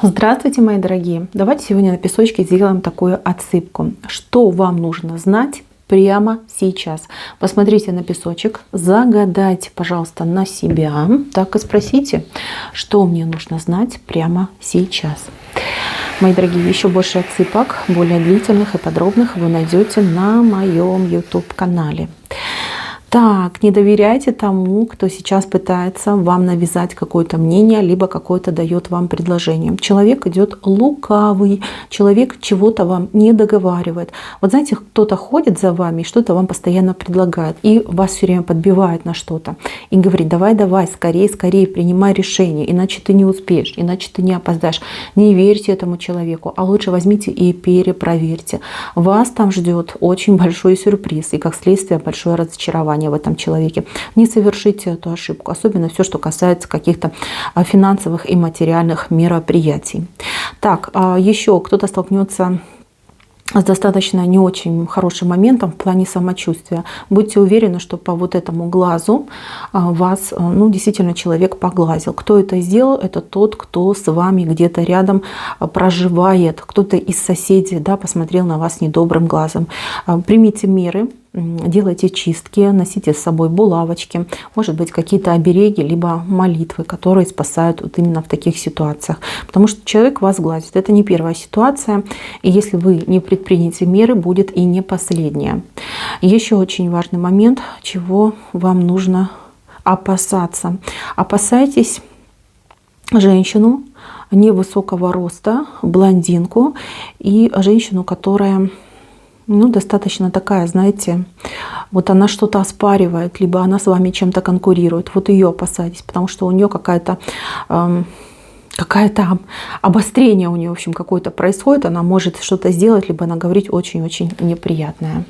Здравствуйте, мои дорогие! Давайте сегодня на песочке сделаем такую отсыпку. Что вам нужно знать прямо сейчас? Посмотрите на песочек, загадайте, пожалуйста, на себя. Так и спросите, что мне нужно знать прямо сейчас. Мои дорогие, еще больше отсыпок, более длительных и подробных, вы найдете на моем YouTube-канале. Так, не доверяйте тому, кто сейчас пытается вам навязать какое-то мнение, либо какое-то дает вам предложение. Человек идет лукавый, человек чего-то вам не договаривает. Вот знаете, кто-то ходит за вами и что-то вам постоянно предлагает, и вас все время подбивает на что-то. И говорит: давай, скорее, принимай решение, иначе ты не успеешь, иначе ты не опоздаешь. Не верьте этому человеку, а лучше возьмите и перепроверьте. Вас там ждет очень большой сюрприз и, как следствие, большое разочарование в этом человеке. Не совершите эту ошибку, особенно все, что касается каких-то финансовых и материальных мероприятий. Так, еще кто-то столкнется с достаточно не очень хорошим моментом в плане самочувствия. Будьте уверены, что по вот этому глазу вас действительно человек поглазил. Кто это сделал? Это тот, кто с вами где-то рядом проживает. Кто-то из соседей, да, посмотрел на вас недобрым глазом. Примите меры. Делайте чистки, носите с собой булавочки, может быть, какие-то обереги, либо молитвы, которые спасают вот именно в таких ситуациях. Потому что человек вас глазит. Это не первая ситуация. И если вы не предпримете меры, будет и не последняя. Еще очень важный момент, чего вам нужно опасаться. Опасайтесь женщину невысокого роста, блондинку и женщину, которая достаточно такая, знаете, вот она что-то оспаривает, либо она с вами чем-то конкурирует. Вот ее опасайтесь, потому что у нее какое-то обострение у нее, в общем, какое-то происходит. Она может что-то сделать, либо она говорить очень-очень неприятное.